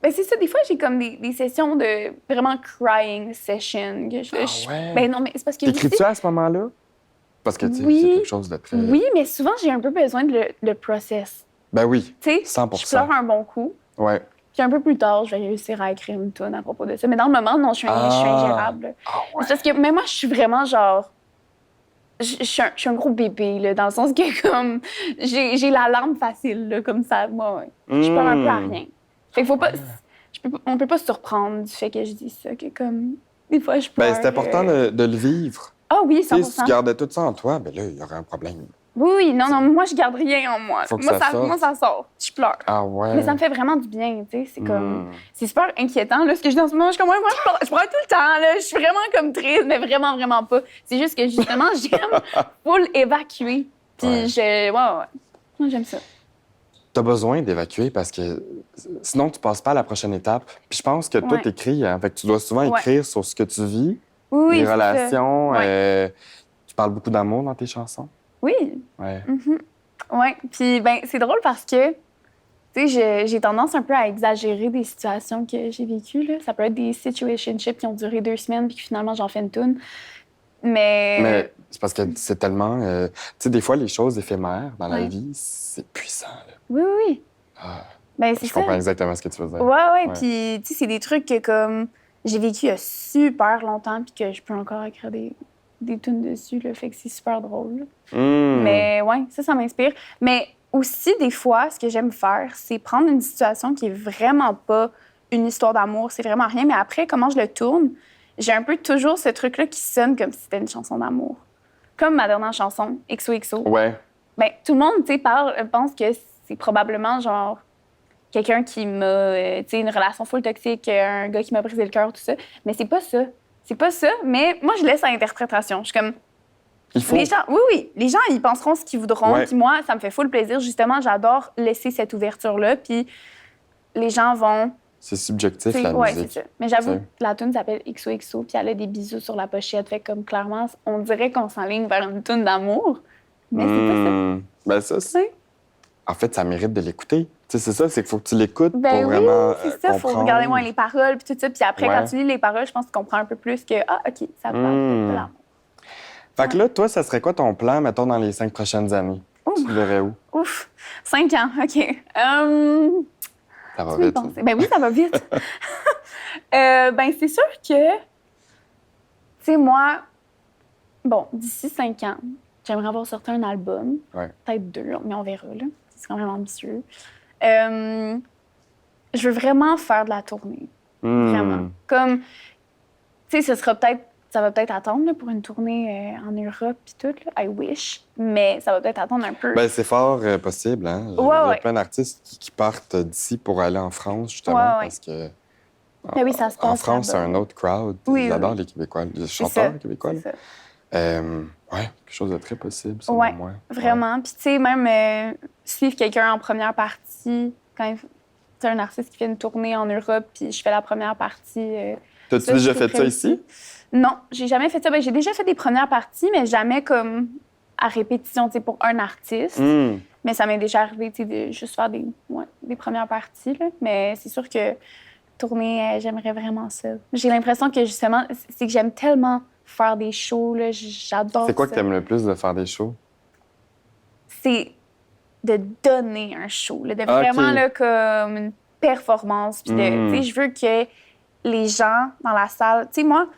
ben c'est ça, des fois, j'ai comme des sessions de vraiment crying session. Que je- ouais? Ben non, mais c'est parce que T'écris-tu à ce moment-là? Parce que, tu sais, Oui. c'est quelque chose de très... oui, mais souvent, j'ai un peu besoin de le process. Ben oui, Tu sais, 100%. je pleure un bon coup. ouais. Puis un peu plus tard, je vais réussir à écrire une toune à propos de ça. Mais dans le moment, non, je suis ingérable. Ah ouais. C'est parce que même moi, je suis vraiment genre... Je suis un gros bébé, là, dans le sens que comme j'ai la larme facile, là, comme ça. Moi, ouais. Je pleure un peu à rien. Fait qu'il faut pas... on peut pas se surprendre du fait que je dis ça, que comme... Des fois, je pleure... Ben, c'est important de le vivre. Ah oui, Tu sais, 100%. si tu gardais tout ça en toi, ben là, il y aurait un problème. Oui, non, moi, je garde rien en moi. Faut que Moi, ça sorte. moi, ça sort. Je pleure. Ah ouais? Mais ça me fait vraiment du bien, tu sais. C'est comme... Hmm. C'est super inquiétant, là, ce que je dis en ce moment. Je suis comme, ouais, moi, je pleure tout le temps, là. Je suis vraiment comme triste, mais vraiment, vraiment pas. C'est juste que, justement, j'aime full évacuer. Puis Ouais. ouais. Moi, j'aime ça. T'as besoin d'évacuer parce que sinon, tu passes pas à la prochaine étape. Puis je pense que toi, Ouais. t'écris, hein. Fait que tu dois souvent Ouais. écrire sur ce que tu vis, Oui, les c'est ça. relations. Ouais. Tu parles beaucoup d'amour dans tes chansons. Oui. Ouais. Ouais. Puis, ben, c'est drôle parce que, tu sais, j'ai tendance un peu à exagérer des situations que j'ai vécues, là. Ça peut être des situationships qui ont duré 2 semaines puis que finalement, j'en fais une toune. Mais c'est parce que c'est tellement... tu sais, des fois, les choses éphémères dans la Ouais. vie, c'est puissant. Là. Oui. Ah, Ben, c'est je ça. comprends exactement ce que tu veux dire. Ouais. Puis, tu sais, c'est des trucs que, comme, j'ai vécu il y a super longtemps puis que je peux encore écrire des tunes dessus, là. Fait que c'est super drôle, là. Hmm. Mais ouais, ça m'inspire. Mais aussi, des fois, ce que j'aime faire, c'est prendre une situation qui est vraiment pas une histoire d'amour, c'est vraiment rien. Mais après, comment je le tourne, j'ai un peu toujours ce truc-là qui sonne comme si c'était une chanson d'amour. Comme ma dernière chanson, XOXO. Ouais. Ben, tout le monde, tu sais, pense que c'est probablement, genre, quelqu'un qui m'a, tu sais, une relation full toxique, un gars qui m'a brisé le cœur, tout ça. Mais c'est pas ça. C'est pas ça. Mais moi, je laisse à l'interprétation. Je suis comme... Il faut... Les gens, oui. Les gens, ils penseront ce qu'ils voudront. Ouais. Puis moi, ça me fait full plaisir. Justement, j'adore laisser cette ouverture-là. Puis les gens vont... C'est subjectif, t'sais, la ouais, musique. c'est ça. Mais j'avoue, T'sais. la tune s'appelle XOXO, puis elle a des bisous sur la pochette. Fait comme clairement, on dirait qu'on s'enligne vers une tune d'amour. Mais c'est pas ça. Ben ça, c'est... Ouais. En fait, ça mérite de l'écouter. Tu sais, c'est ça, c'est qu'il faut que tu l'écoutes Ben pour oui, vraiment c'est ça. Faut comprendre. regarder moins les paroles, puis tout ça. Puis après, Ouais. quand tu lis les paroles, je pense que tu comprends un peu plus que, ah, OK, ça parle de l'amour. Fait que là, toi, ça serait quoi ton plan, mettons, dans les 5 prochaines années? Ouh, tu te verrais où? Ouf, 5 ans, OK. Ça va Tu veux vite. penser? Ben oui, ça va vite. Ben c'est sûr que, tu sais, moi, bon, d'ici 5 ans, j'aimerais avoir sorti un album. Ouais. Peut-être 2, mais on verra, là. C'est quand même ambitieux. Je veux vraiment faire de la tournée. Vraiment. Comme, tu sais, ça va peut-être attendre là, pour une tournée en Europe et tout, là. I wish. Mais ça va peut-être attendre un peu. Ben, c'est fort possible, hein? Il y a plein d'artistes qui partent d'ici pour aller en France, justement, parce que Ben oui, ça se passe en France, c'est là-bas. un autre crowd. Oui, Ils adorent oui. les Québécois, les chanteurs québécois. C'est ça. Ouais, quelque chose de très possible, selon Ouais, moi. vraiment. Puis, tu sais, même suivre quelqu'un en première partie, quand c'est un artiste qui fait une tournée en Europe, puis je fais la première partie. T'as-tu déjà fait ça ici? Non, j'ai jamais fait ça. Ben, j'ai déjà fait des premières parties, mais jamais comme à répétition, tu sais, pour un artiste. Mais ça m'est déjà arrivé, tu sais, de juste faire des premières parties, là. Mais c'est sûr que tourner, j'aimerais vraiment ça. J'ai l'impression que, justement, c'est que j'aime tellement faire des shows, là. J'adore ça. C'est quoi que t'aimes le plus de faire des shows? C'est de donner un show, là, de vraiment là, comme une performance. Puis tu sais, je veux que les gens dans la salle... Tu sais, moi,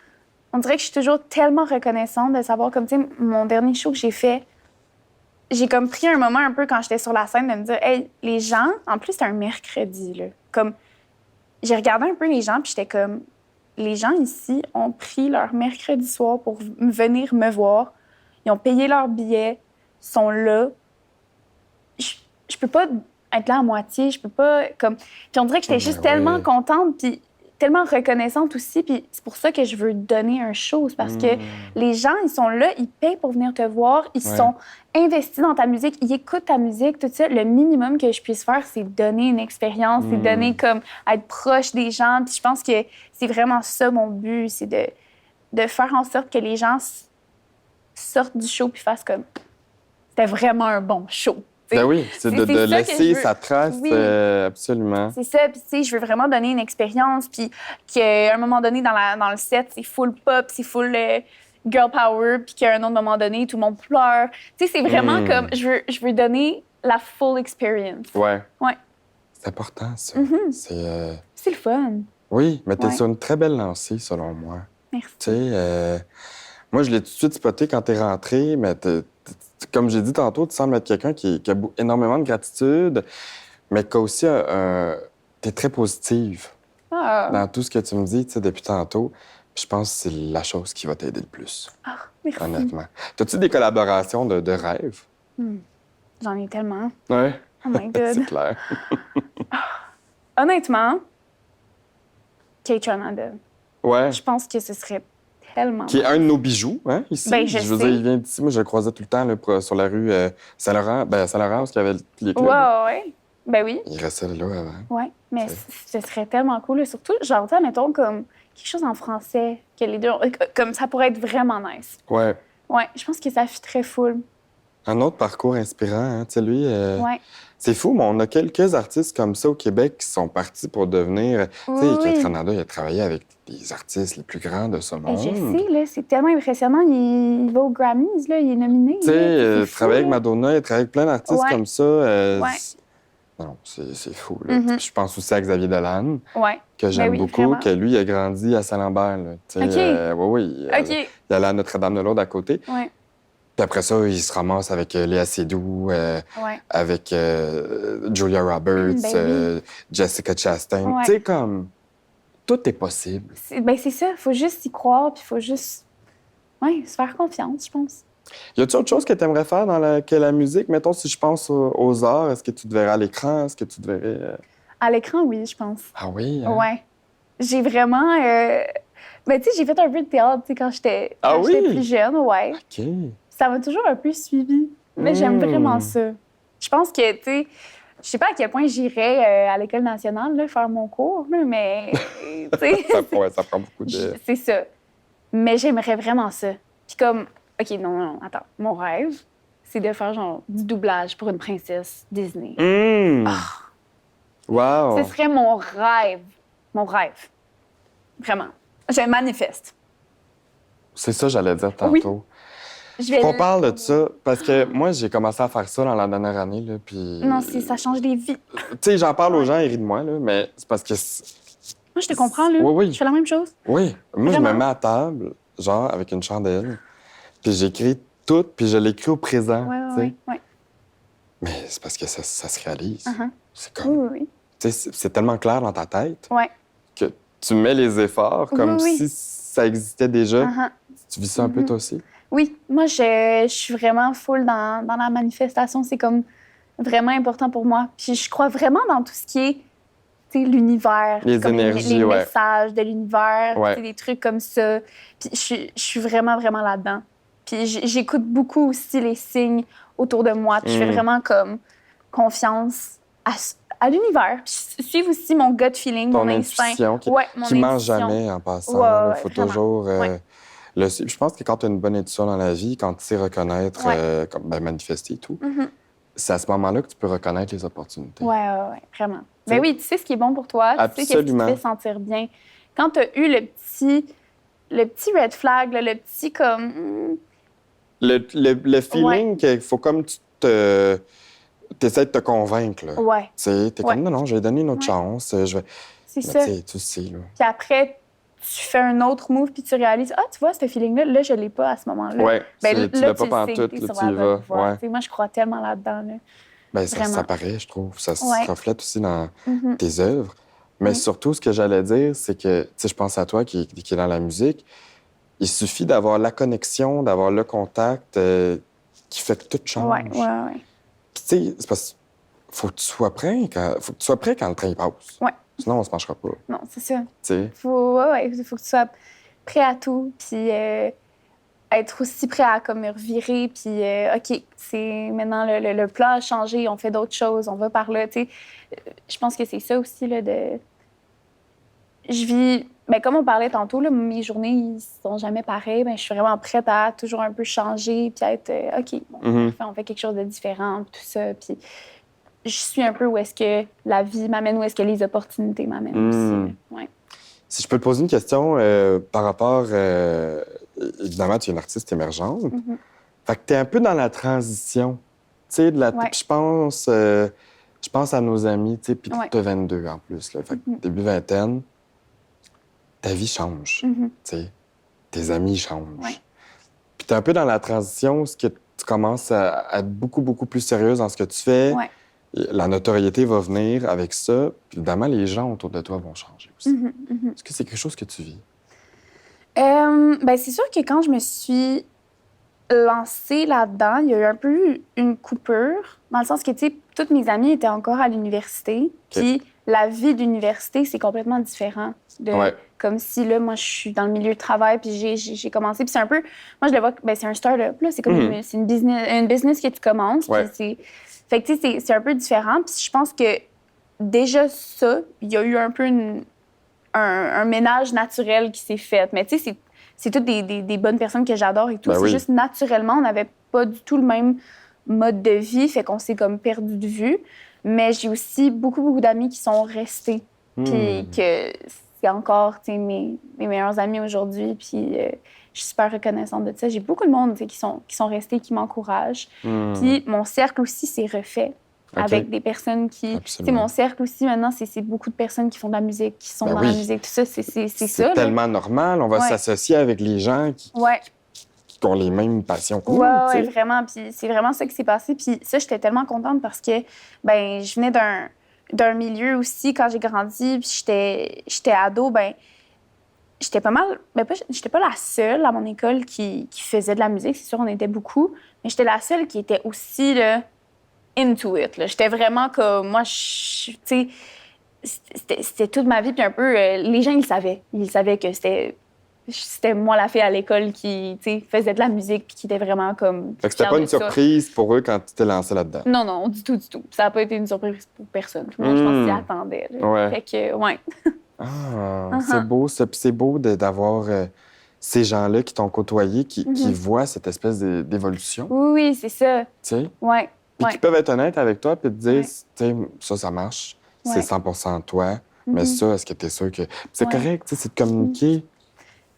on dirait que je suis toujours tellement reconnaissante de savoir, comme, tu sais, mon dernier show que j'ai fait, j'ai comme pris un moment un peu quand j'étais sur la scène de me dire, hey, les gens... En plus, c'était un mercredi, là. Comme, j'ai regardé un peu les gens, puis j'étais comme... Les gens ici ont pris leur mercredi soir pour venir me voir. Ils ont payé leur billet, sont là. Je peux pas être là à moitié, je peux pas comme. Puis on dirait que j'étais juste tellement contente, puis tellement reconnaissante aussi, puis c'est pour ça que je veux donner un show, c'est parce que les gens, ils sont là, ils payent pour venir te voir, ils sont investis dans ta musique, ils écoutent ta musique, tout ça. Le minimum que je puisse faire, c'est donner une expérience, c'est donner comme être proche des gens. Puis je pense que c'est vraiment ça mon but, c'est de faire en sorte que les gens sortent du show puis fassent comme c'était vraiment un bon show. Ben oui, c'est de laisser sa trace, absolument. C'est ça, puis tu sais, je veux vraiment donner une expérience, puis qu'à un moment donné, dans le set, c'est full pop, c'est full girl power, puis qu'à un autre moment donné, tout le monde pleure. Tu sais, c'est vraiment comme, je veux donner la full experience. Ouais. Ouais. C'est important, ça. C'est le fun. Oui, mais t'es sur une très belle lancée, selon moi. Merci. Tu sais, moi, je l'ai tout de suite spoté quand t'es rentrée, mais comme j'ai dit tantôt, tu sembles être quelqu'un qui a énormément de gratitude, mais qui a aussi t'es très positive dans tout ce que tu me dis, tu sais, depuis tantôt. Puis je pense que c'est la chose qui va t'aider le plus. Ah, merci. Honnêtement. T'as-tu des collaborations de rêve? J'en ai tellement. Ouais. Oh my God. C'est clair. Honnêtement, Kate Ranada. Ouais. Je pense que ce serait tellement... Qui est un de nos bijoux, hein, ici. Ben, je veux sais. dire, il vient d'ici. Moi, je le croisais tout le temps là, sur la rue Saint-Laurent. Ben, Saint-Laurent, parce qu'il y avait les clubs. Ouais. Ben oui. Il restait là avant. Oui, mais ce serait tellement cool. Là. Surtout, genre, mettons, comme quelque chose en français, que les deux... Comme ça pourrait être vraiment nice. Ouais. Ouais, je pense que ça fit très full. Un autre parcours inspirant, hein. Tu sais, lui... Ouais. C'est fou, mais on a quelques artistes comme ça au Québec qui sont partis pour devenir... Tu sais, Kate Ranada, il a travaillé avec des artistes les plus grands de ce monde. Et je sais, là, c'est tellement impressionnant. Il va aux Grammys, là, il est nominé. Tu sais, il travaille avec Madonna, il travaille avec plein d'artistes comme ça. Non, c'est fou. Là. Puis je pense aussi à Xavier Dolan, que j'aime beaucoup, vraiment. Que lui, il a grandi à Saint-Lambert. Oui. Il allait à Notre-Dame-de-Lourdes à côté. Ouais. Puis après ça, il se ramasse avec Léa Seydoux, avec Julia Roberts, Jessica Chastain. Tu sais, comme, tout est possible. C'est ça, il faut juste y croire, puis il faut juste se faire confiance, je pense. Y a-t-il autre chose que tu aimerais faire que la musique? Mettons, si je pense aux arts, est-ce que tu te verrais à l'écran? Est-ce que tu te verrais... À l'écran, oui, je pense. Ah oui? Hein? Ouais. J'ai vraiment... Ben, tu sais, j'ai fait un peu de théâtre, tu sais, quand j'étais plus jeune, OK. Ça m'a toujours un peu suivie. Mais j'aime vraiment ça. Je pense que, tu sais, je sais pas à quel point j'irais à l'École nationale là, faire mon cours, là, mais, tu sais... ça prend beaucoup de... C'est ça. Mais j'aimerais vraiment ça. Puis comme... OK, non, attends. Mon rêve, c'est de faire, genre, du doublage pour une princesse Disney. Wow! Ce serait mon rêve. Mon rêve. Vraiment. Je manifeste. C'est ça, j'allais dire tantôt. Oui. Je vais Qu'on parle de ça, parce que moi, j'ai commencé à faire ça dans la dernière année, là, puis... Non, ça change des vies. Tu sais, j'en parle aux gens, ils rient de moi, là, mais c'est parce que... Moi, je te comprends, là. Oui, oui. Je fais la même chose. Oui. Moi, je me Vraiment. mets à table, genre, avec une chandelle, puis j'écris tout, puis je l'écris au présent, Ouais, tu sais. ouais, ouais. Mais c'est parce que ça se réalise. Uh-huh. C'est Oui, comme... oui, oui. Tu sais, c'est tellement clair dans ta tête Ouais. que tu mets les efforts comme Oui, oui. si ça existait déjà. Uh-huh. Tu vis ça un peu, toi aussi? Oui, moi, je suis vraiment full dans la manifestation. C'est comme vraiment important pour moi. Puis je crois vraiment dans tout ce qui est, tu sais, l'univers. Les comme énergies, les ouais. messages de l'univers, Ouais. tu sais, des trucs comme ça. Puis je suis vraiment, vraiment là-dedans. Puis j'écoute beaucoup aussi les signes autour de moi. Puis je fais vraiment comme confiance à l'univers. Puis suivre aussi mon gut feeling, Ton mon instinct. intuition Ouais, mon qui ment intuition. jamais en passant. Ouais, Il ouais, faut vraiment. toujours Ouais. le suivre. Je pense que quand tu as une bonne intuition dans la vie, quand tu sais reconnaître, Ouais. manifester et tout, Mhm. c'est à ce moment-là que tu peux reconnaître les opportunités. Ouais, ouais, ouais, vraiment. T'sais? Ben oui, tu sais ce qui est bon pour toi, tu sais qu'est-ce qui Absolument. te fait sentir bien. Quand tu as eu le petit red flag, là, le petit comme... Le feeling qu'il faut comme tu essaies de te convaincre. Là. Ouais, Tu sais, t'es Ouais. comme, non, je vais donner une autre Ouais. chance. Je vais... c'est Mais ça. tu sais, tu sais, là. Puis après, tu fais un autre move puis tu réalises, ah, tu vois, ce feeling-là, là, je l'ai pas à ce moment-là. Ouais, Ben, tu là, l'as pas tu le sais que pantoute, t'es là, sur tu la y bonne vas. voie. Ouais. Tu sais, moi, je crois tellement là-dedans. Là. Ben, ça Vraiment. paraît, je trouve. Ça se Ouais. reflète aussi dans Mhm. tes œuvres. Mais Oui. surtout, ce que j'allais dire, c'est que, tu sais, je pense à toi qui est dans la musique. Il suffit d'avoir la connexion, d'avoir le contact qui fait que tout change. Ouais, ouais, ouais. Puis, tu sais, c'est parce qu'il faut que tu sois prêt faut que tu sois prêt quand le train passe. Ouais. Sinon, on se marchera pas. Tu Non, c'est ça. sais. Faut que tu sois prêt à tout, puis être aussi prêt à comme me revirer, puis OK, c'est maintenant le plan a changé, on fait d'autres choses, on va par là, tu sais. Je pense que c'est ça aussi, là, de... Je vis... Ben, comme on parlait tantôt, là, mes journées, ils sont jamais pareilles. Ben, je suis vraiment prête à toujours un peu changer, puis à être OK, bon, Mhm. parfait, on fait quelque chose de différent, tout ça, puis je suis un peu où est-ce que la vie m'amène, où est-ce que les opportunités m'amènent aussi. Mm. Là. Ouais. Si je peux te poser une question par rapport... évidemment, tu es une artiste émergente. Mhm. Fait que tu es un peu dans la transition. Tu sais, de la... Ouais. Puis je pense à nos amis, tu sais, puis Ouais. tu as 22 en plus. Là. Fait que début vingtaine, ta vie change. Mhm. Tu sais, tes amis changent. Ouais. Puis tu es un peu dans la transition, ce que tu commences à être beaucoup, beaucoup plus sérieuse dans ce que tu fais. Ouais. La notoriété va venir avec ça. Puis évidemment, les gens autour de toi vont changer aussi. Mhm. Mhm. Est-ce que c'est quelque chose que tu vis? Ben, c'est sûr que quand je me suis lancée là-dedans, il y a eu un peu eu une coupure, dans le sens que, tu sais, toutes mes amies étaient encore à l'université, puis la vie d'université, c'est complètement différent de... Ouais. Comme si, là, moi, je suis dans le milieu de travail, puis j'ai commencé, puis c'est un peu... Moi, je le vois, ben, c'est un start-up, là, c'est comme c'est une business que tu commences, Ouais. puis c'est... Fait que, tu sais, c'est un peu différent, puis je pense que déjà ça, il y a eu un peu un ménage naturel qui s'est fait. Mais tu sais, c'est toutes des bonnes personnes que j'adore et tout. Ben c'est oui. juste naturellement, on n'avait pas du tout le même mode de vie, fait qu'on s'est comme perdu de vue. Mais j'ai aussi beaucoup, beaucoup d'amis qui sont restés. Puis que c'est encore, tu sais, mes meilleurs amis aujourd'hui. Puis je suis super reconnaissante de ça. J'ai beaucoup de monde, tu sais, qui sont restés, qui m'encouragent. Puis mon cercle aussi s'est refait. OK. Avec des personnes qui... Tu sais, Absolument. mon cercle aussi, maintenant, c'est beaucoup de personnes qui font de la musique, qui sont Ben dans oui. la musique, tout ça, c'est ça. C'est là. tellement normal. On va Ouais. s'associer avec les gens qui Ouais, ont les mêmes passions que nous. ouais, tu sais. ouais, vraiment. Puis c'est vraiment ça qui s'est passé. Puis ça, j'étais tellement contente parce que, ben, je venais d'un milieu aussi, quand j'ai grandi, puis j'étais ado, ben, j'étais pas mal... Ben, j'étais pas la seule à mon école qui faisait de la musique. C'est sûr, on était beaucoup. Mais j'étais la seule qui était aussi, là, into it. Là. J'étais vraiment comme... Moi, tu sais, c'était toute ma vie. Puis un peu, les gens, ils savaient. Ils savaient que c'était moi la fille à l'école qui, tu sais, faisait de la musique puis qui était vraiment comme... Fait que c'était fière pas de une ça. surprise pour eux quand tu t'es lancé là-dedans. Non, non, du tout, du tout. Ça n'a pas été une surprise pour personne. Tout le monde, je pense, s'y attendait. Là. Ouais. Fait que, ouais. Ah, c'est beau, ça. Puis c'est beau d'avoir ces gens-là qui t'ont côtoyé, qui voient cette espèce d'évolution, tu Oui, oui, c'est ça. sais. Ouais, Puis ouais. qui peuvent être honnêtes avec toi puis te dire, Ouais. tu sais, ça marche, Ouais. c'est 100% toi, mais ça, est-ce que tu es sûr que... C'est Ouais. correct, tu sais, c'est de communiquer.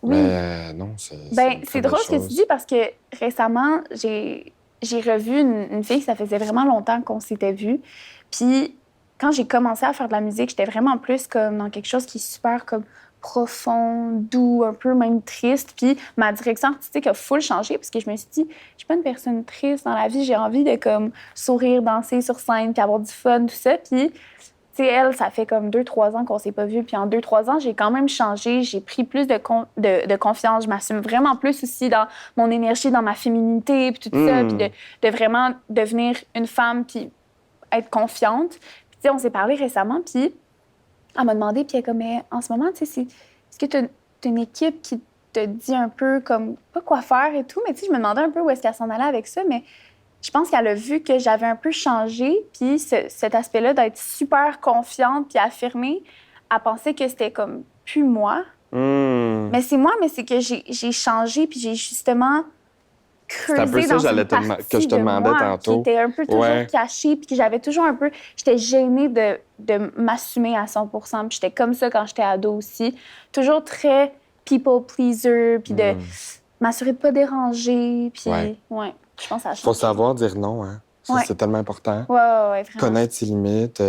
Oui. Mais non, c'est Ben, une très c'est belle drôle ce que tu chose. dis parce que récemment, j'ai revu une fille, ça faisait vraiment longtemps qu'on s'était vus. Puis quand j'ai commencé à faire de la musique, j'étais vraiment plus comme dans quelque chose qui est super comme profond, doux, un peu même triste. Puis ma direction artistique a full changé parce que je me suis dit, je suis pas une personne triste dans la vie, j'ai envie de comme sourire, danser sur scène, puis avoir du fun, tout ça. Puis tu sais, elle, ça fait comme 2-3 ans qu'on s'est pas vus. Puis en 2-3 ans, j'ai quand même changé. J'ai pris plus de confiance. Je m'assume vraiment plus aussi dans mon énergie, dans ma féminité, puis tout ça. Puis de vraiment devenir une femme, puis être confiante. Puis tu sais, on s'est parlé récemment, puis elle m'a demandé, puis elle est comme, mais en ce moment, tu sais, est-ce que tu as une équipe qui te dit un peu comme, pas quoi faire et tout, mais tu sais, je me demandais un peu où est-ce qu'elle s'en allait avec ça, mais je pense qu'elle a vu que j'avais un peu changé, puis cet aspect-là d'être super confiante puis affirmée, elle pensait que c'était comme plus moi. Mais c'est moi, mais c'est que j'ai changé, puis j'ai justement C'est un peu creusé ça dans une que je te partie de demandais moi tantôt. qui était un peu toujours Ouais. cachée, puis que j'avais toujours un peu... J'étais gênée de m'assumer à 100 puis j'étais comme ça quand j'étais ado aussi. Toujours très people pleaser, puis de m'assurer de pas déranger, puis... Ouais, je pense que ça a changé. Faut savoir dire non, hein. Ça, Ouais. c'est tellement important. Ouais, vraiment. Connaître ses limites,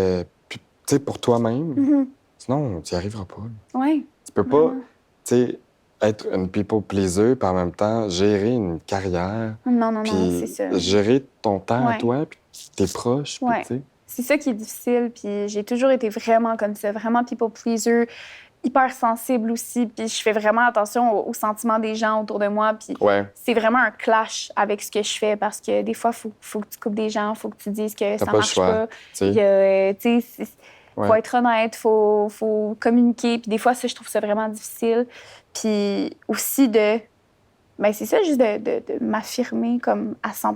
puis, tu sais, pour toi-même. Mhm. Sinon, tu n'y arriveras pas. Ouais. Tu peux pas, tu sais, être une people pleaser, puis en même temps, gérer une carrière, Non, puis c'est ça. gérer ton temps à Ouais. toi, puis tes proches, puis Ouais. tu sais. C'est ça qui est difficile, puis j'ai toujours été vraiment comme ça, vraiment people pleaser, hyper sensible aussi, puis je fais vraiment attention aux sentiments des gens autour de moi, puis Ouais, c'est vraiment un clash avec ce que je fais parce que des fois, faut que tu coupes des gens, faut que tu dises que ça pas le marche choix, pas. tu sais. Il y a, tu sais, faut Ouais. être honnête, faut communiquer, puis des fois, ça, je trouve ça vraiment difficile. Puis aussi ben c'est ça, juste de m'affirmer comme à 100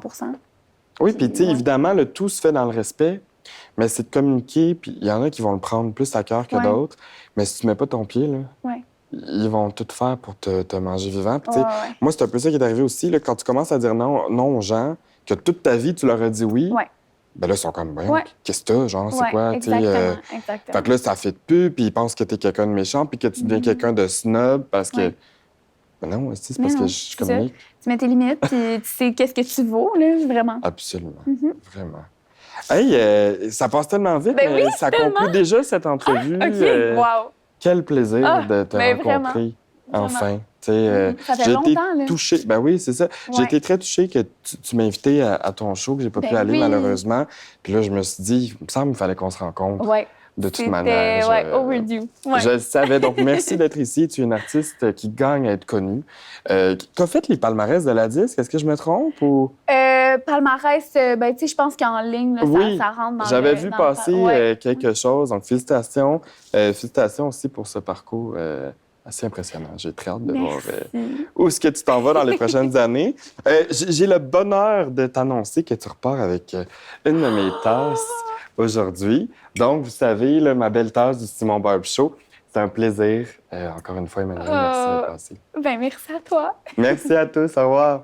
Oui, puis tu sais, ouais. évidemment, le tout se fait dans le respect, mais c'est de communiquer, puis il y en a qui vont le prendre plus à cœur que Ouais. d'autres, mais si tu mets pas ton pied, là, Ouais. ils vont tout faire pour te manger vivant. Puis, tu sais, Ouais. moi, c'est un peu ça qui est arrivé aussi, là, quand tu commences à dire non aux gens, que toute ta vie, tu leur as dit oui, Ouais. ben là, ils sont comme, voyons, Ouais. qu'est-ce que t'as, genre, c'est Ouais, quoi, tu sais. exactement. Fait que là, ça fait de plus, puis ils pensent que t'es quelqu'un de méchant, puis que tu deviens quelqu'un de snob parce que. Ouais. Ben non, aussi, c'est Mais parce non, que je c'est ça. communique. Tu mets tes limites, puis tu sais qu'est-ce que tu vaux, là, vraiment. Absolument. Mhm. Vraiment. Hey, ça passe tellement vite, Ben mais oui, ça tellement. conclut déjà cette entrevue. OK, wow. Quel plaisir Ah, de te mais rencontrer, vraiment. enfin. Tu sais, Ça fait j'ai été longtemps, là. touché. Ben oui, c'est ça. J'ai Ouais. été très touché que tu m'as invité à ton show, que j'ai pas Ben pu aller oui. malheureusement. Puis là, je me suis dit, il me semble qu'il fallait qu'on se rencontre. Ouais. De toute C'était, manière. ouais, overdue. Ouais. Je le savais. Donc, merci d'être ici. Tu es une artiste qui gagne à être connue. T'as fait les palmarès de la disque. Est-ce que je me trompe ou... Palmarès, ben, tu sais, je pense qu'en ligne, là, Oui, ça rentre dans j'avais vu passer ouais. quelque chose. Donc, félicitations. Félicitations aussi pour ce parcours assez impressionnant. J'ai très hâte de voir Merci. où est-ce que tu t'en vas dans les prochaines années. J'ai le bonheur de t'annoncer que tu repars avec une de mes tasses aujourd'hui. Donc, vous savez, là, ma belle tasse du Simon Barb Show. C'est un plaisir. Encore une fois, Emmanuel, merci d'être passé. Ben, merci à toi. Merci à tous. Au revoir.